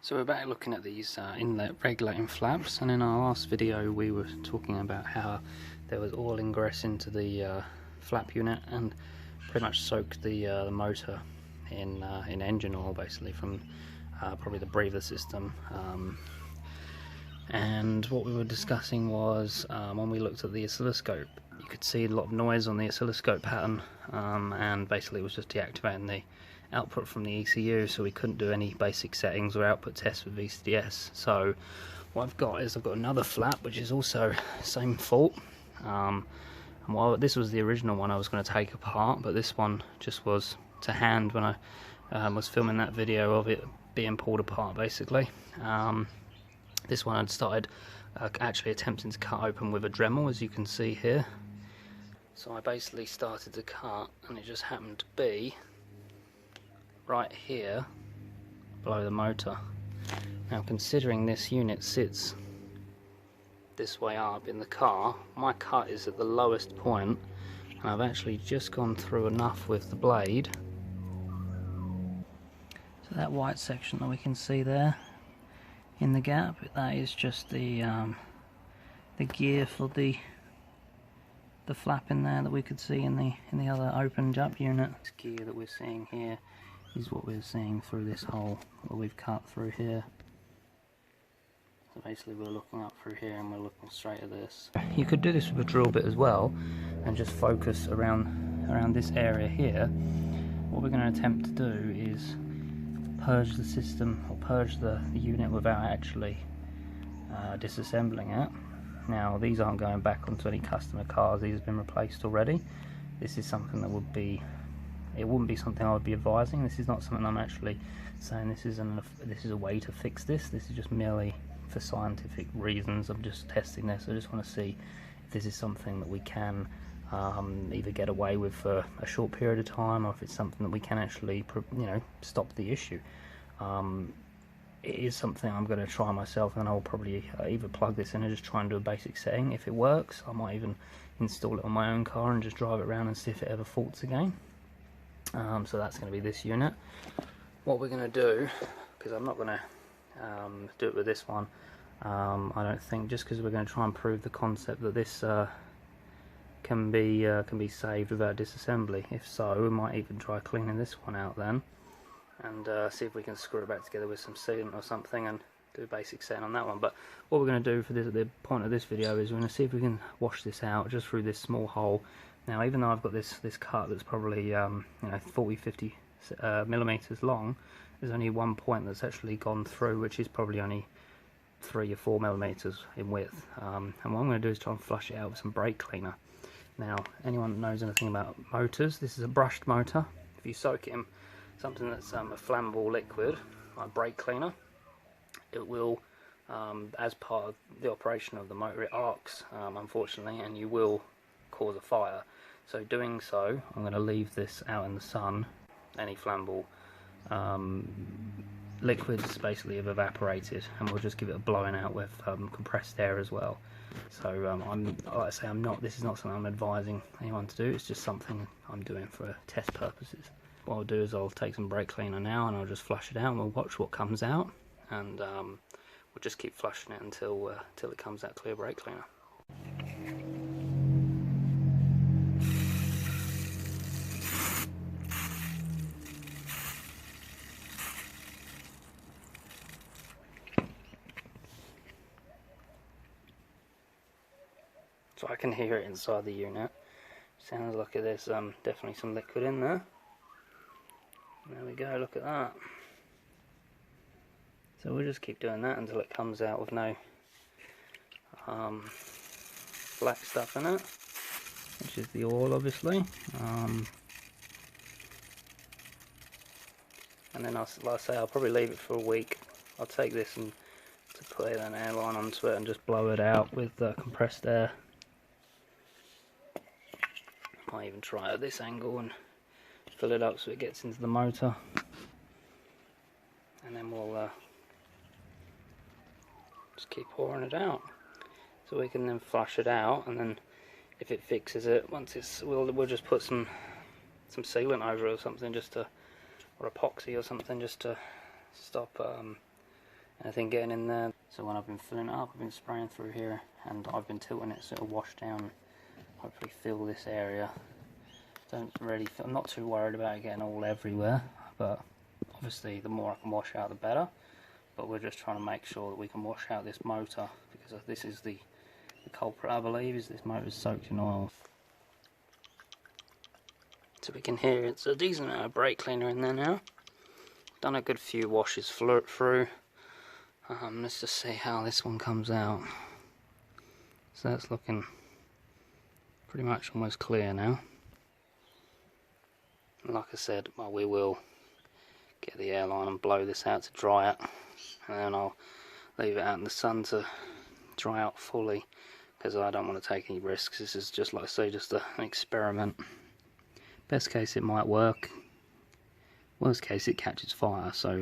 So we're back looking at these inlet regulating flaps, and in our last video we were talking about how there was oil ingress into the flap unit and pretty much soaked the motor in engine oil, basically from probably the breather system. And what we were discussing was when we looked at the oscilloscope, you could see a lot of noise on the oscilloscope pattern, and basically it was just deactivating the output from the ECU, so we couldn't do any basic settings or output tests with VCDS. So what I've got is I've got another flap which is also same fault, and while this was the original one I was going to take apart, but this one just was to hand when I was filming that video of it being pulled apart basically. This one I'd started actually attempting to cut open with a Dremel, as you can see here. So I basically started to cut, and it just happened to be right here below the motor. Now, considering this unit sits this way up in the car, my cut is at the lowest point, and I've actually just gone through enough with the blade. So that white section that we can see there in the gap, that is just the gear for the flap in there that we could see in the other opened up unit. This gear that we're seeing here is what we're seeing through this hole that we've cut through here. So basically we're looking up through here and we're looking straight at this. You could do this with a drill bit as well and just focus around this area here. What we're going to attempt to do is purge the system, or purge the unit without actually disassembling it. Now, these aren't going back onto any customer cars, these have been replaced already. This is something that would be, it wouldn't be something I would be advising. This is not something I'm actually saying this is a way to fix this. This is just merely for scientific reasons. I'm just testing this. I just want to see if this is something that we can either get away with for a short period of time, or if it's something that we can actually, stop the issue. It is something I'm going to try myself, and I'll probably either plug this in and just try and do a basic setting. If it works, I might even install it on my own car and just drive it around and see if it ever faults again. So that's going to be this unit. What we're going to do, because I'm not going to do it with this one, I don't think, just because we're going to try and prove the concept that this can be saved without disassembly. If so, we might even try cleaning this one out then, and see if we can screw it back together with some sealant or something and do a basic setting on that one. But what we're going to do for this, at the point of this video, is we're going to see if we can wash this out just through this small hole. Now, even though I've got this cut that's probably 40-50 millimeters long, there's only one point that's actually gone through, which is probably only 3 or 4 millimeters in width. And what I'm going to do is try and flush it out with some brake cleaner. Now, anyone that knows anything about motors, this is a brushed motor. If you soak it in something that's a flammable liquid, like brake cleaner, it will, as part of the operation of the motor, it arcs, unfortunately, and you will cause a fire. So doing so, I'm going to leave this out in the sun. Any flammable liquids basically have evaporated, and we'll just give it a blowing out with compressed air as well. So like I say, this is not something I'm advising anyone to do. It's just something I'm doing for test purposes. What I'll do is I'll take some brake cleaner now and I'll just flush it out, and we'll watch what comes out, and we'll just keep flushing it until it comes out clear brake cleaner. So I can hear it inside the unit. Sounds like there's definitely some liquid in there. There we go, look at that. So we'll just keep doing that until it comes out with no black stuff in it, which is the oil, obviously. And then, like I say, I'll probably leave it for a week. I'll take this and to put an airline onto it and just blow it out with compressed air. Might even try it at this angle and fill it up so it gets into the motor, and then we'll just keep pouring it out, so we can then flush it out, and then if it fixes it, once it's, we'll just put some sealant over it or something, just to, or epoxy or something, just to stop anything getting in there. So when I've been filling it up, I've been spraying through here, and I've been tilting it so it'll wash down, hopefully fill this area. I'm not too worried about it getting all everywhere, but obviously the more I can wash out the better. But we're just trying to make sure that we can wash out this motor, because this is the culprit, I believe, is this motor's soaked in oil. So we can hear it's a decent amount of brake cleaner in there now. Done a good few washes through. Let's just see how this one comes out. So that's looking pretty much almost clear now. Like I said, well, we will get the airline and blow this out to dry it, and then I'll leave it out in the sun to dry out fully, because I don't want to take any risks. This is just, like I say, just an experiment. Best case it might work, worst case it catches fire, so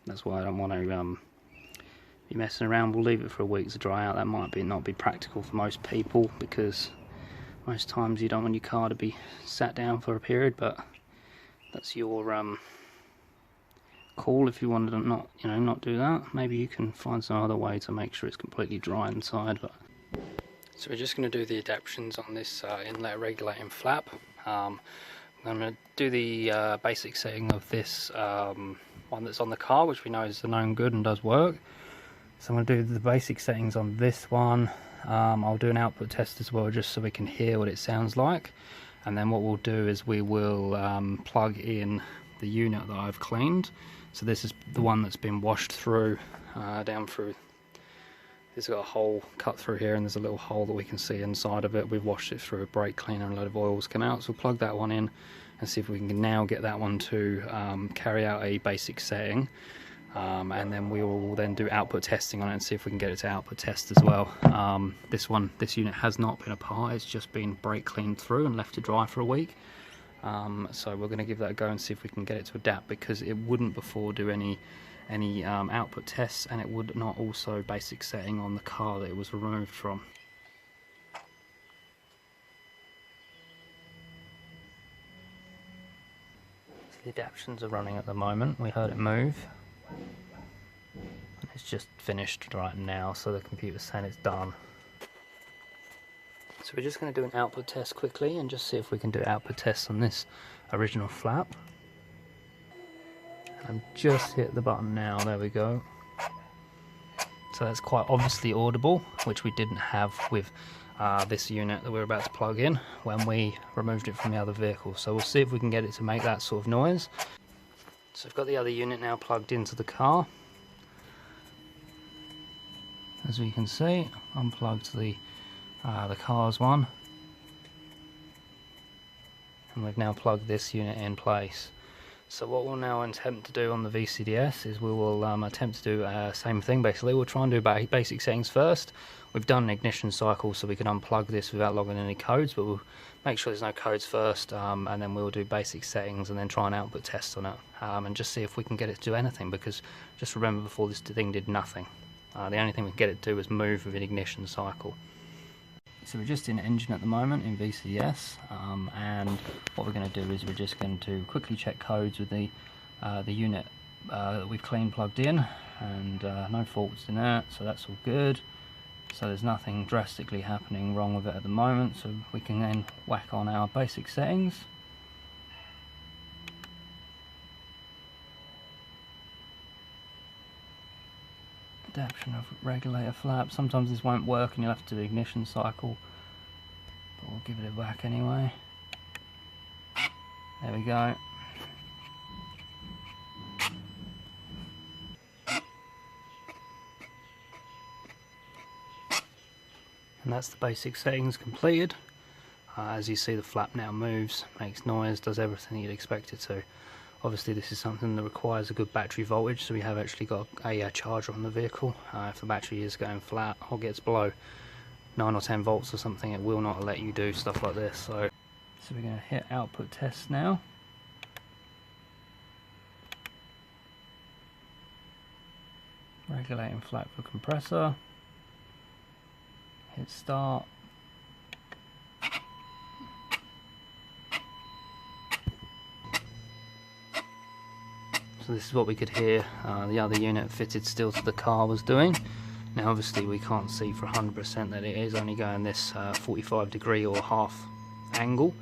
that's why I don't want to be messing around. We'll leave it for a week to dry out. That might not be practical for most people, because most times you don't want your car to be sat down for a period, but that's your call. If you want to not do that, maybe you can find some other way to make sure it's completely dry inside. But so we're just going to do the adaptions on this inlet regulating flap. I'm going to do the basic setting of this one that's on the car, which we know is a known good and does work. So I'm going to do the basic settings on this one. I'll do an output test as well, just so we can hear what it sounds like. And then what we'll do is we will plug in the unit that I've cleaned. So this is the one that's been washed through, down through. It's got a hole cut through here, and there's a little hole that we can see inside of it. We've washed it through a brake cleaner, and a load of oil's come out. So we'll plug that one in and see if we can now get that one to carry out a basic setting. And then we will then do output testing on it and see if we can get it to output test as well. This unit has not been apart, it's just been brake cleaned through and left to dry for a week. So we're going to give that a go and see if we can get it to adapt, because it wouldn't before do any output tests, and it would not also basic setting on the car that it was removed from. So the adaptions are running at the moment. We heard it move. It's just finished right now, so the computer's saying it's done. So we're just going to do an output test quickly and just see if we can do output tests on this original flap. And I've just hit the button now, there we go. So that's quite obviously audible, which we didn't have with this unit that we're about to plug in when we removed it from the other vehicle. So we'll see if we can get it to make that sort of noise. So I've got the other unit now plugged into the car. As we can see, unplugged the car's one, and we've now plugged this unit in place. So what we'll now attempt to do on the VCDS is we will attempt to do the same thing basically. We'll try and do basic settings first. We've done an ignition cycle so we can unplug this without logging any codes, but we'll make sure there's no codes first, and then we'll do basic settings and then try and output test on it, and just see if we can get it to do anything, because just remember, before this thing did nothing. The only thing we can get it to do is move with an ignition cycle. So we're just in engine at the moment in VCDS, and what we're going to do is we're just going to quickly check codes with the unit that we've plugged in, and no faults in that, so that's all good. So there's nothing drastically happening wrong with it at the moment, so we can then whack on our basic settings. Adaptation of regulator flap. Sometimes this won't work and you'll have to do ignition cycle, but we'll give it a whack anyway. There we go. And that's the basic settings completed. As you see, the flap now moves, makes noise, does everything you'd expect it to. Obviously this is something that requires a good battery voltage, so we have actually got a charger on the vehicle. If the battery is going flat or gets below 9 or 10 volts or something, it will not let you do stuff like this. So we're going to hit output test now. Regulating flap for compressor. Hit start. So this is what we could hear the other unit fitted still to the car was doing. Now obviously we can't see for 100% that it is only going this 45-degree or half angle,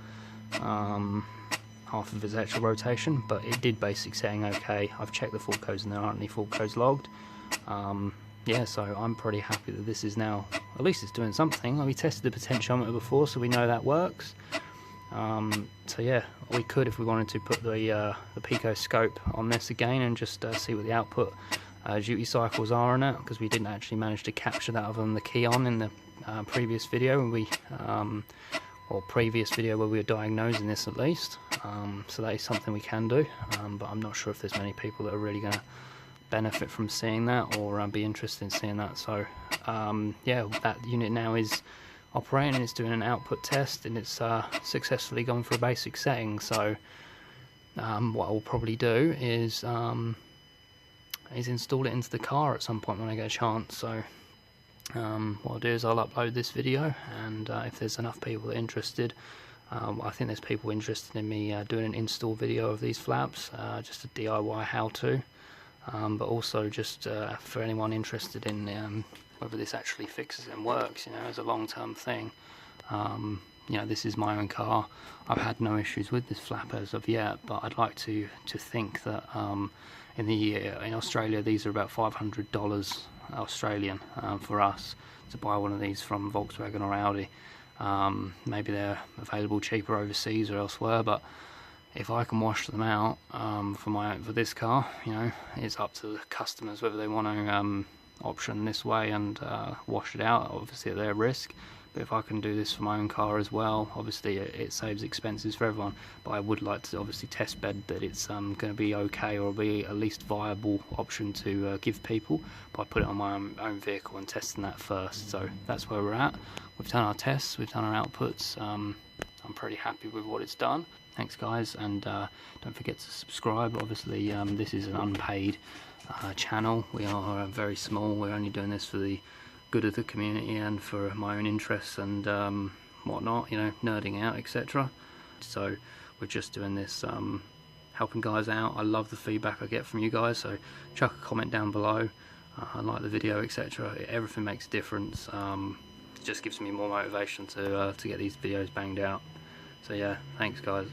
half of its actual rotation, but it did basic setting okay. I've checked the fault codes and there aren't any fault codes logged. Yeah, so I'm pretty happy that this is now, at least it's doing something. We tested the potentiometer before, so we know that works. So yeah, we could, if we wanted to, put the Pico scope on this again and just see what the output duty cycles are on it, because we didn't actually manage to capture that other than the key on in the previous video, or previous video where we were diagnosing this at least. So that is something we can do, but I'm not sure if there's many people that are really going to benefit from seeing that or be interested in seeing that. So yeah, that unit now is operating and it's doing an output test, and it's successfully gone for a basic setting. So what I'll probably do is install it into the car at some point when I get a chance. So what I'll do is I'll upload this video, and if there's enough people that are interested, I think there's people interested in me doing an install video of these flaps, just a DIY how-to, but also just for anyone interested in whether this actually fixes and works, you know, as a long-term thing. You know, this is my own car. I've had no issues with this flap as of yet, but I'd like to think that in Australia these are about $500 Australian for us to buy one of these from Volkswagen or Audi. Maybe they're available cheaper overseas or elsewhere, but if I can wash them out for this car, you know, it's up to the customers whether they want to option this way and wash it out, obviously at their risk. But if I can do this for my own car as well, obviously it saves expenses for everyone. But I would like to obviously test bed that it's going to be okay, or be at least viable option to give people by putting it on my own vehicle and testing that first. So that's where we're at. We've done our tests, we've done our outputs. I'm pretty happy with what it's done. Thanks guys, and don't forget to subscribe. Obviously this is an unpaid channel. We are very small. We're only doing this for the good of the community and for my own interests and whatnot, you know, nerding out, etc. So we're just doing this, helping guys out. I love the feedback I get from you guys, so chuck a comment down below, like the video, etc. Everything makes a difference. It just gives me more motivation to get these videos banged out. So yeah, thanks guys.